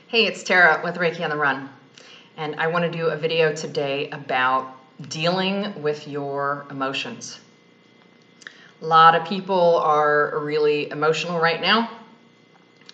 Hey, it's Tara with Reiki on the Run, and I want to do a video today about dealing with your emotions. A lot of people are really emotional right now,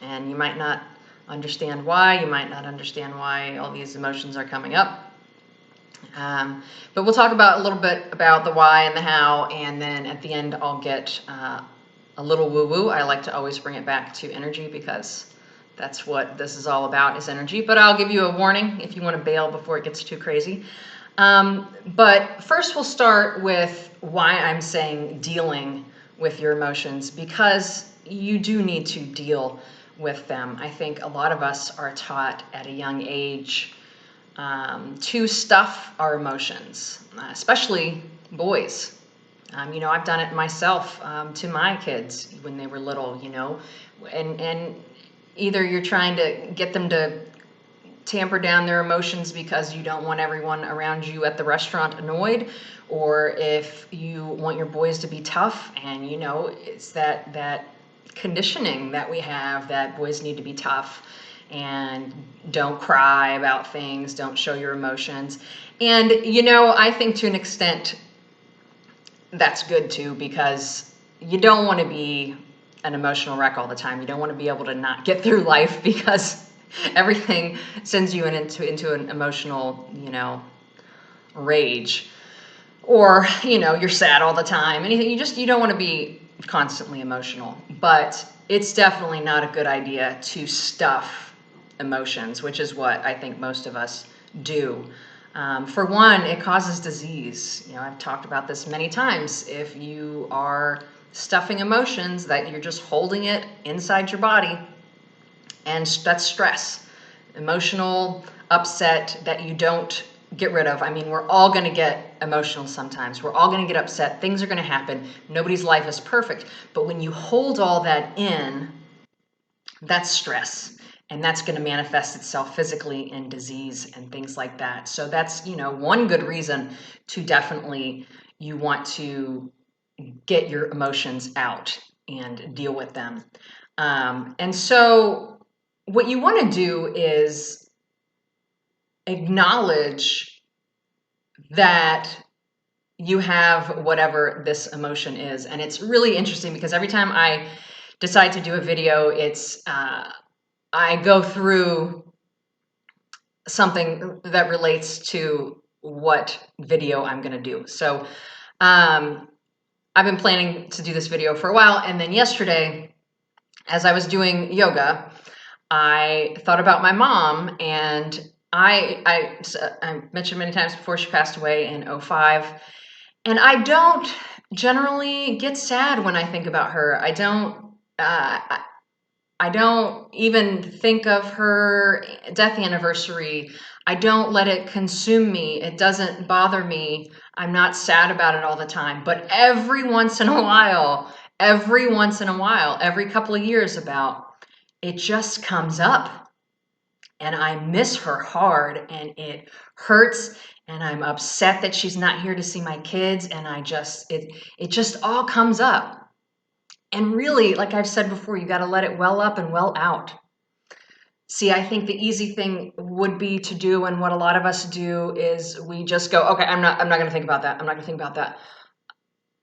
and you might not understand why. You might not understand why all these emotions are coming up. But we'll talk about a little bit about the why and the how, and then at the end I'll get a little woo-woo. I like to always bring it back to energy because that's what this is all about, is energy. But I'll give you a warning if you want to bail before it gets too crazy. But first we'll start with why I'm saying dealing with your emotions, because you do need to deal with them. I think a lot of us are taught at a young age to stuff our emotions, especially boys. I've done it myself to my kids when they were little, and either you're trying to get them to tamper down their emotions because you don't want everyone around you at the restaurant annoyed, or if you want your boys to be tough, and it's that conditioning that we have that boys need to be tough and don't cry about things, don't show your emotions. And I think to an extent that's good too, because you don't want to be an emotional wreck all the time. You don't want to be able to not get through life because everything sends you into an emotional, rage, or you're sad all the time. Anything, you don't want to be constantly emotional. But it's definitely not a good idea to stuff emotions, which is what I think most of us do. For one, it causes disease. I've talked about this many times. If you are stuffing emotions, that you're just holding it inside your body, and that's stress, emotional upset that you don't get rid of. I mean, we're all going to get emotional sometimes. We're all going to get upset. Things are going to happen. Nobody's life is perfect. But when you hold all that in, that's stress. And that's going to manifest itself physically in disease and things like that. So that's, one good reason to definitely, you want to get your emotions out and deal with them. And so what you want to do is acknowledge that you have whatever this emotion is. And it's really interesting because every time I decide to do a video, I go through something that relates to what video I'm going to do. So I've been planning to do this video for a while, and then yesterday, as I was doing yoga, I thought about my mom, and I mentioned many times before, she passed away in 2005, and I don't generally get sad when I think about her. I don't even think of her death anniversary. I don't let it consume me. It doesn't bother me. I'm not sad about it all the time. But every once in a while, every couple of years it just comes up. And I miss her hard, and it hurts, and I'm upset that she's not here to see my kids, and it just all comes up. And really, like I've said before, you got to let it well up and well out. See, I think the easy thing would be to do, and what a lot of us do, is we just go, okay, I'm not going to think about that. I'm not going to think about that.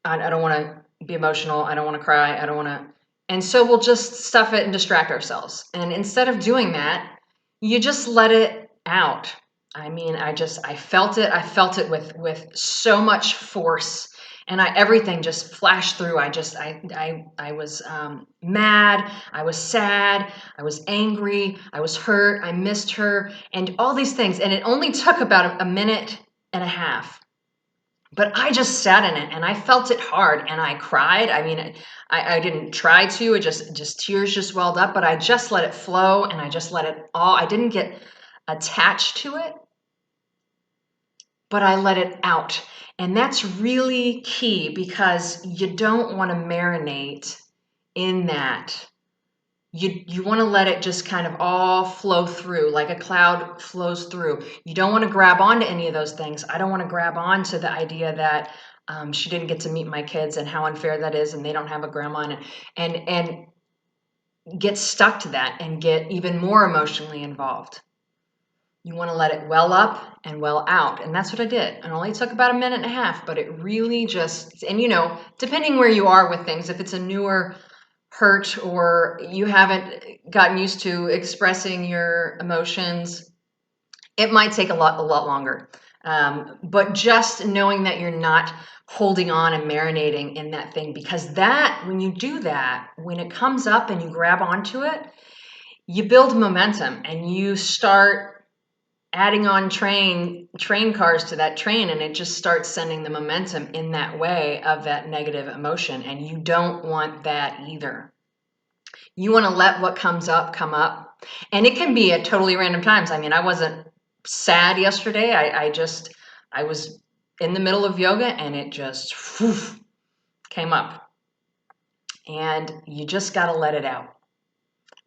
I don't want to be emotional. I don't want to cry. I don't want to. And so we'll just stuff it and distract ourselves. And instead of doing that, you just let it out. I mean, I felt it. I felt it with so much force, and everything just flashed through. I was mad. I was sad. I was angry. I was hurt. I missed her, and all these things. And it only took about a minute and a half. But I just sat in it, and I felt it hard, and I cried. I mean, I didn't try to. It just tears just welled up, but I just let it flow, and I just let it all. I didn't get attached to it, but I let it out. And that's really key, because you don't want to marinate in that. You want to let it just kind of all flow through, like a cloud flows through. You don't want to grab onto any of those things. I don't want to grab onto the idea that she didn't get to meet my kids and how unfair that is, and they don't have a grandma. And get stuck to that and get even more emotionally involved. You want to let it well up and well out. And that's what I did. It only took about 1.5 minutes, but it really just, and depending where you are with things, if it's a newer hurt or you haven't gotten used to expressing your emotions, it might take a lot longer. But just knowing that you're not holding on and marinating in that thing, because that, when you do that, when it comes up and you grab onto it, you build momentum and you start adding on train cars to that train, and it just starts sending the momentum in that way of that negative emotion. And you don't want that either. You want to let what comes up come up. And it can be at totally random times. I mean, I wasn't sad yesterday. I was in the middle of yoga and it just came up. And you just got to let it out.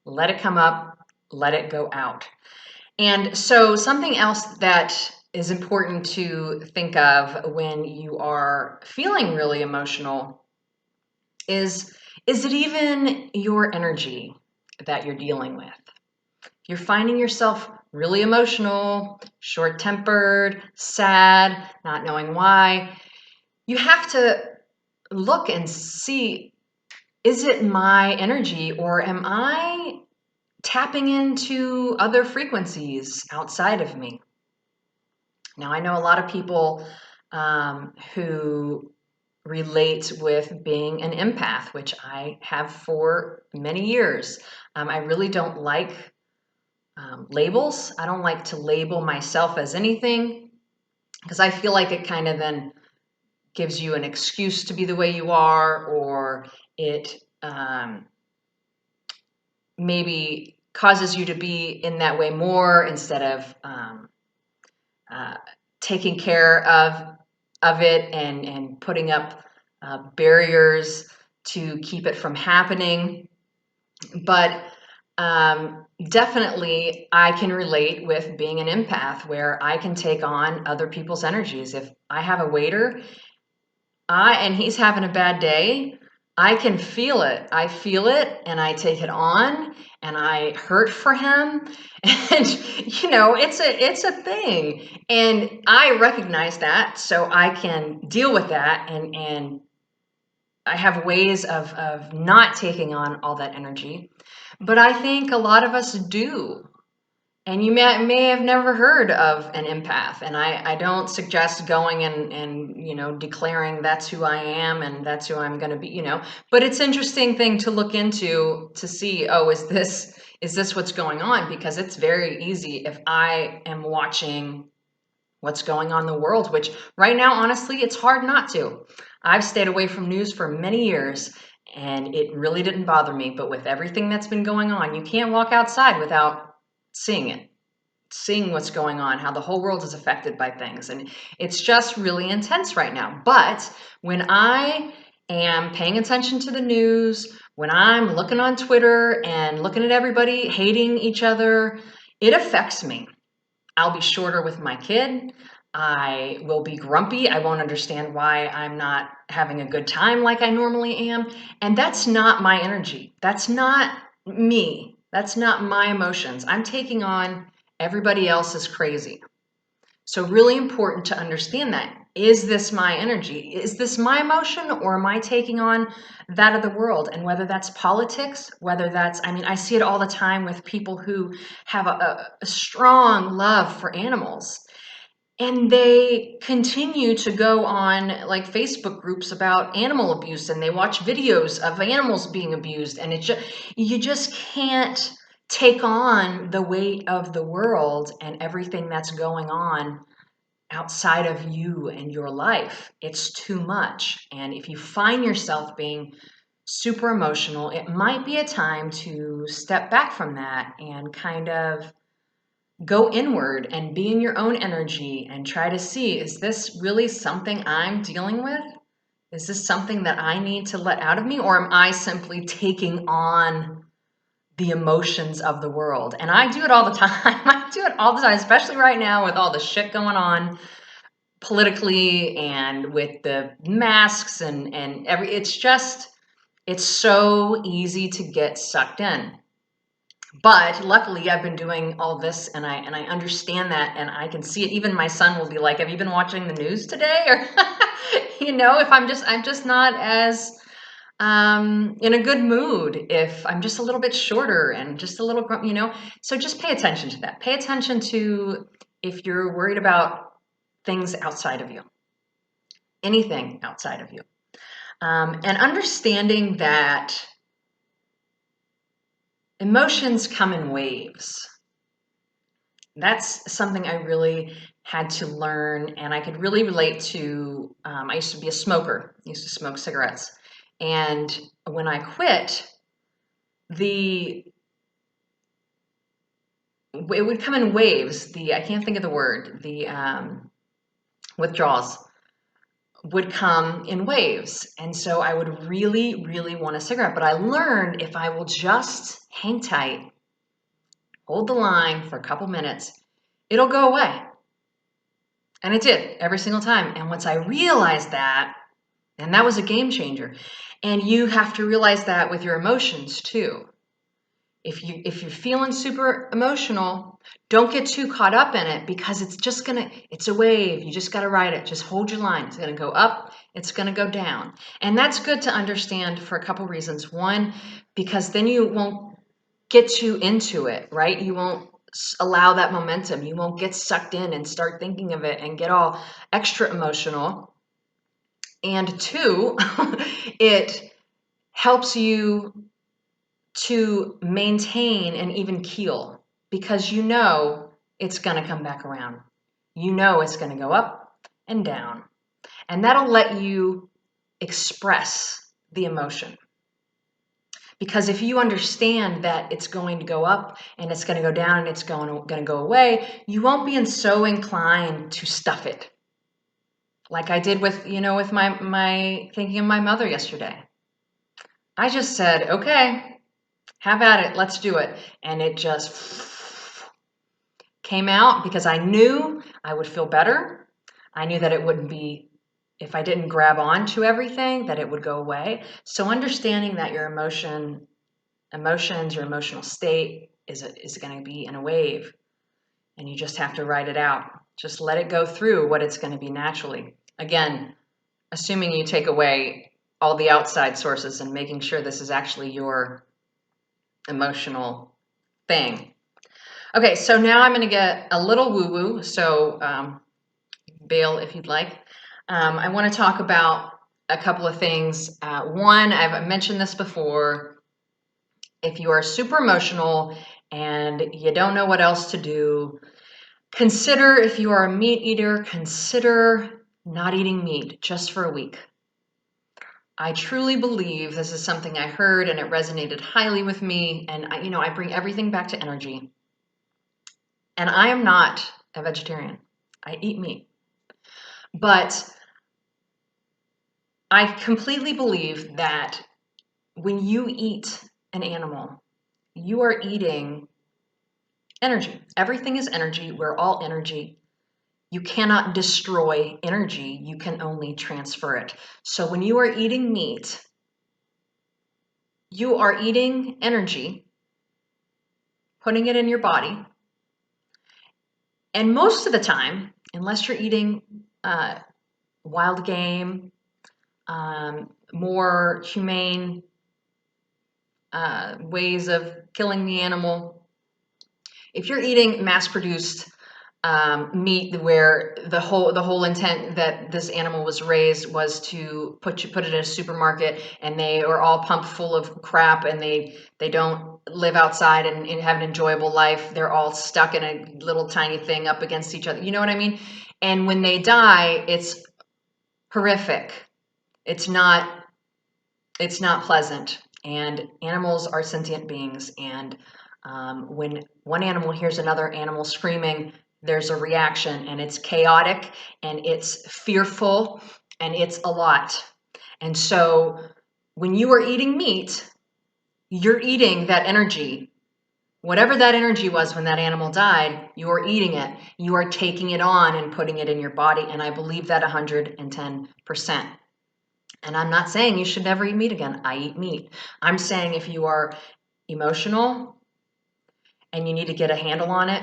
Let it come up, let it go out. And so something else that is important to think of when you are feeling really emotional is it even your energy that you're dealing with? If you're finding yourself really emotional, short-tempered, sad, not knowing why, you have to look and see, is it my energy, or am I tapping into other frequencies outside of me? Now, I know a lot of people who relate with being an empath, which I have for many years. I really don't like labels. I don't like to label myself as anything, because I feel like it kind of then gives you an excuse to be the way you are, or it maybe causes you to be in that way more instead of taking care of it and putting up barriers to keep it from happening. But definitely I can relate with being an empath, where I can take on other people's energies. If I have a waiter and he's having a bad day, I can feel it. I feel it and I take it on and I hurt for him. And it's a thing. And I recognize that, so I can deal with that, and I have ways of not taking on all that energy. But I think a lot of us do. And you may have never heard of an empath, and I don't suggest going and declaring that's who I am and that's who I'm going to be, but it's an interesting thing to look into to see, oh, is this what's going on? Because it's very easy if I am watching what's going on in the world, which right now, honestly, it's hard not to. I've stayed away from news for many years and it really didn't bother me, but with everything that's been going on, you can't walk outside without seeing what's going on, how the whole world is affected by things. And it's just really intense right now. But when I am paying attention to the news, when I'm looking on Twitter and looking at everybody hating each other, it affects me. I'll be shorter with my kid. I will be grumpy. I won't understand why I'm not having a good time like I normally am. And that's not my energy. That's not me. That's not my emotions. I'm taking on everybody else is crazy. So really important to understand that. Is this my energy? Is this my emotion, or am I taking on that of the world? And whether that's politics, whether that's, I see it all the time with people who have a strong love for animals. And they continue to go on like Facebook groups about animal abuse, and they watch videos of animals being abused. And you just can't take on the weight of the world and everything that's going on outside of you and your life. It's too much. And if you find yourself being super emotional, it might be a time to step back from that and kind of go inward and be in your own energy and try to see, is this really something I'm dealing with? Is this something that I need to let out of me? Or am I simply taking on the emotions of the world? And I do it all the time. I do it all the time, especially right now with all the shit going on politically and with the masks and it's just, It's so easy to get sucked in. But luckily I've been doing all this and I understand that, and I can see it. Even my son will be like, "Have you been watching the news today?" Or if I'm just not as in a good mood, if I'm just a little bit shorter and just a little, so just pay attention to that. Pay attention to if you're worried about things outside of you, anything outside of you. And understanding that emotions come in waves. That's something I really had to learn, and I could really relate to. I used to be a smoker. I used to smoke cigarettes, and when I quit, it would come in waves. I can't think of the word. The withdrawals would come in waves, and so I would really, really want a cigarette. But I learned if I will just hang tight, hold the line for a couple minutes, it'll go away. And it did every single time. And once I realized that, and that was a game changer. And you have to realize that with your emotions too. If you're feeling super emotional, don't get too caught up in it, because it's a wave. You just got to ride it. Just hold your line. It's going to go up. It's going to go down. And that's good to understand for a couple reasons. One, because then you won't get too into it, right? You won't allow that momentum. You won't get sucked in and start thinking of it and get all extra emotional. And two, it helps you to maintain and even keel, because it's going to come back around. It's going to go up and down. And that'll let you express the emotion. Because if you understand that it's going to go up and it's going to go down and it's going to go away, you won't be so inclined to stuff it. Like I did with my thinking of my mother yesterday. I just said, okay, have at it. Let's do it. And it just came out, because I knew I would feel better. I knew that it wouldn't be, if I didn't grab on to everything, that it would go away. So understanding that your emotions, your emotional state is going to be in a wave, and you just have to ride it out. Just let it go through what it's going to be naturally. Again, assuming you take away all the outside sources and making sure this is actually your emotional thing. Okay, so now I'm going to get a little woo-woo, so bail if you'd like. I want to talk about a couple of things. One, I've mentioned this before. If you are super emotional and you don't know what else to do, consider, if you are a meat eater, consider not eating meat just for a week. I truly believe this is something I heard and it resonated highly with me. And I bring everything back to energy. And I am not a vegetarian. I eat meat. But I completely believe that when you eat an animal, you are eating energy. Everything is energy. We're all energy. You cannot destroy energy. You can only transfer it. So when you are eating meat, you are eating energy, putting it in your body. And most of the time, unless you're eating wild game, more humane ways of killing the animal, if you're eating mass-produced meat where the whole intent that this animal was raised was to put it in a supermarket, and they are all pumped full of crap, and they don't live outside and have an enjoyable life. They're all stuck in a little tiny thing up against each other. You know what I mean? And when they die, it's horrific. It's not pleasant. And animals are sentient beings. And when one animal hears another animal screaming, there's a reaction, and it's chaotic, and it's fearful, and it's a lot. And so when you are eating meat, you're eating that energy. Whatever that energy was when that animal died, you are eating it. You are taking it on and putting it in your body. And I believe that 110%. And I'm not saying you should never eat meat again. I eat meat. I'm saying if you are emotional and you need to get a handle on it,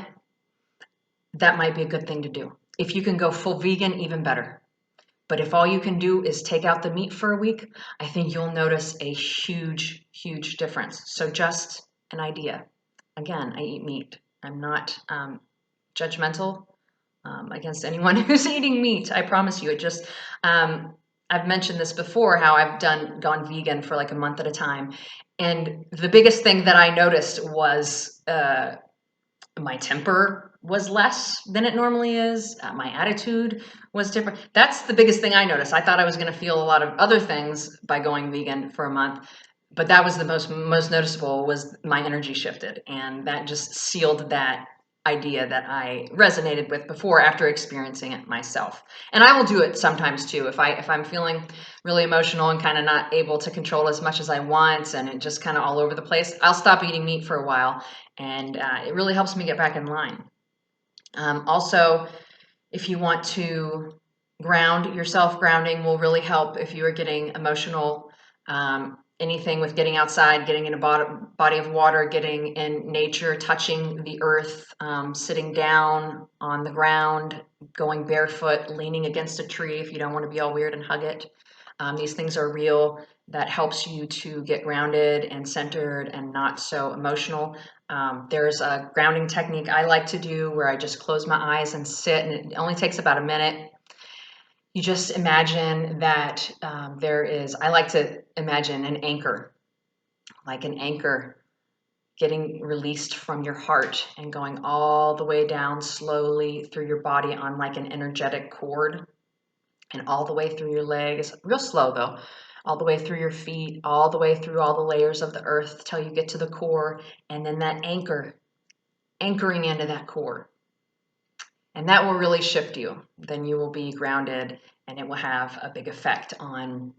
that might be a good thing to do. If you can go full vegan, even better. But if all you can do is take out the meat for a week, I think you'll notice a huge, huge difference. So just an idea. Again, I eat meat. I'm not judgmental against anyone who's eating meat. I promise you. I've mentioned this before, how I've gone vegan for like a month at a time. And the biggest thing that I noticed was my temper was less than it normally is. My attitude was different. That's the biggest thing I noticed. I thought I was going to feel a lot of other things by going vegan for a month, but that was the most noticeable, was my energy shifted, and that just sealed that idea that I resonated with before after experiencing it myself. And I will do it sometimes too. If I'm feeling really emotional and kind of not able to control as much as I want, and it just kind of all over the place, I'll stop eating meat for a while, and it really helps me get back in line. Also, if you want to ground yourself, grounding will really help if you are getting emotional. Anything with getting outside, getting in a body of water, getting in nature, touching the earth, sitting down on the ground, going barefoot, leaning against a tree if you don't want to be all weird and hug it. These things are real. That helps you to get grounded and centered and not so emotional. There's a grounding technique I like to do where I just close my eyes and sit, and it only takes about a minute. You just imagine that I like to imagine an anchor, like an anchor getting released from your heart and going all the way down slowly through your body on like an energetic cord, and all the way through your legs, real slow though, all the way through your feet, all the way through all the layers of the earth till you get to the core, and then that anchoring into that core. And that will really shift you. Then you will be grounded, and it will have a big effect on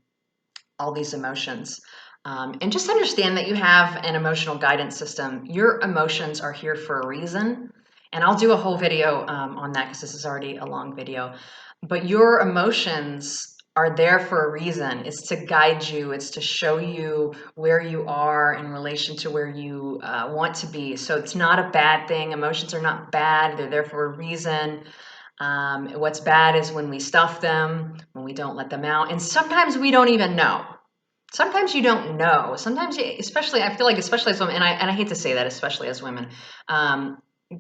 all these emotions. And just understand that you have an emotional guidance system. Your emotions are here for a reason. And I'll do a whole video on that because this is already a long video. But your emotions are there for a reason. It's to guide you. It's to show you where you are in relation to where you want to be. So it's not a bad thing. Emotions are not bad. They're there for a reason. What's bad is when we stuff them, when we don't let them out. And sometimes we don't even know. Sometimes you don't know. Sometimes, especially, I feel like, especially as women, and I hate to say that, especially as women,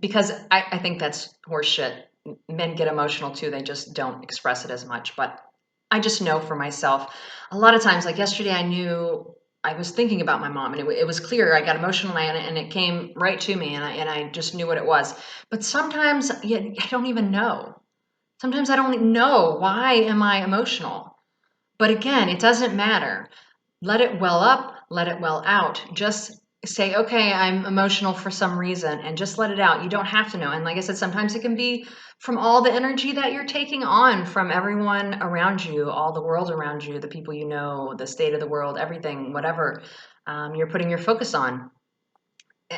because I think that's horseshit. Men get emotional too. They just don't express it as much. But I just know for myself, a lot of times, like yesterday, I knew I was thinking about my mom, and it was clear. I got emotional, and it came right to me, and I just knew what it was. But sometimes I don't even know. Sometimes I don't know, why am I emotional? But again, it doesn't matter. Let it well up, let it well out. Just say, okay, I'm emotional for some reason, and just let it out. You don't have to know. And like I said, sometimes it can be from all the energy that you're taking on from everyone around you, all the world around you, the people you know, the state of the world, everything, whatever you're putting your focus on.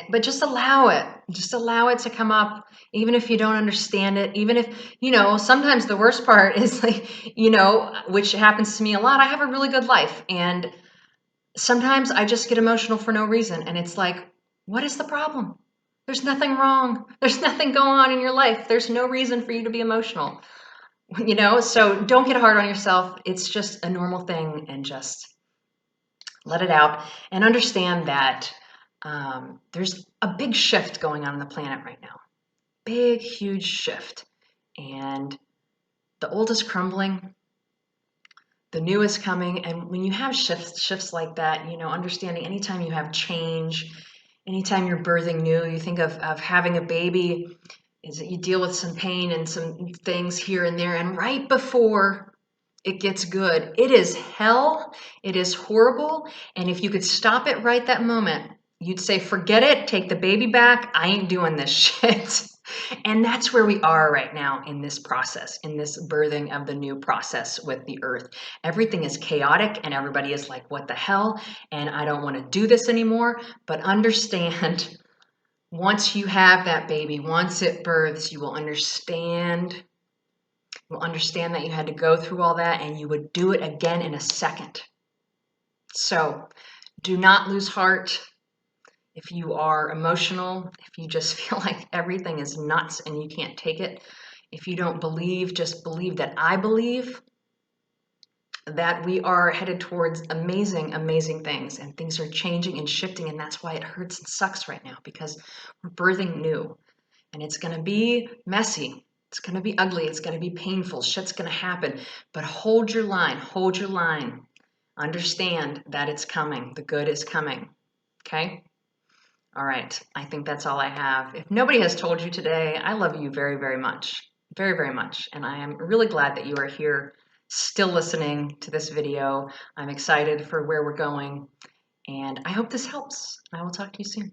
But just allow it. Just allow it to come up, even if you don't understand it. Even if, sometimes the worst part is like, which happens to me a lot. I have a really good life, and sometimes I just get emotional for no reason. And it's like, what is the problem? There's nothing wrong. There's nothing going on in your life. There's no reason for you to be emotional, So don't get hard on yourself. It's just a normal thing, and just let it out and understand that there's a big shift going on the planet right now. Big, huge shift. And the old is crumbling. The new is coming. And when you have shifts like that, understanding anytime you have change, anytime you're birthing new, you think of having a baby, is that you deal with some pain and some things here and there. And right before it gets good, it is hell. It is horrible. And if you could stop it right that moment, you'd say, forget it, take the baby back. I ain't doing this shit. And that's where we are right now in this process, in this birthing of the new process with the earth. Everything is chaotic, and everybody is like, what the hell? And I don't want to do this anymore. But understand, once you have that baby, once it births, you will understand You will understand that you had to go through all that and you would do it again in a second. So do not lose heart. If you are emotional, if you just feel like everything is nuts and you can't take it, if you don't believe, just believe that I believe that we are headed towards amazing, amazing things, and things are changing and shifting, and that's why it hurts and sucks right now, because we're birthing new, and it's going to be messy. It's going to be ugly. It's going to be painful. Shit's going to happen, but hold your line. Hold your line. Understand that it's coming. The good is coming. Okay? All right. I think that's all I have. If nobody has told you today, I love you very, very much. Very, very much. And I am really glad that you are here still listening to this video. I'm excited for where we're going, and I hope this helps. I will talk to you soon.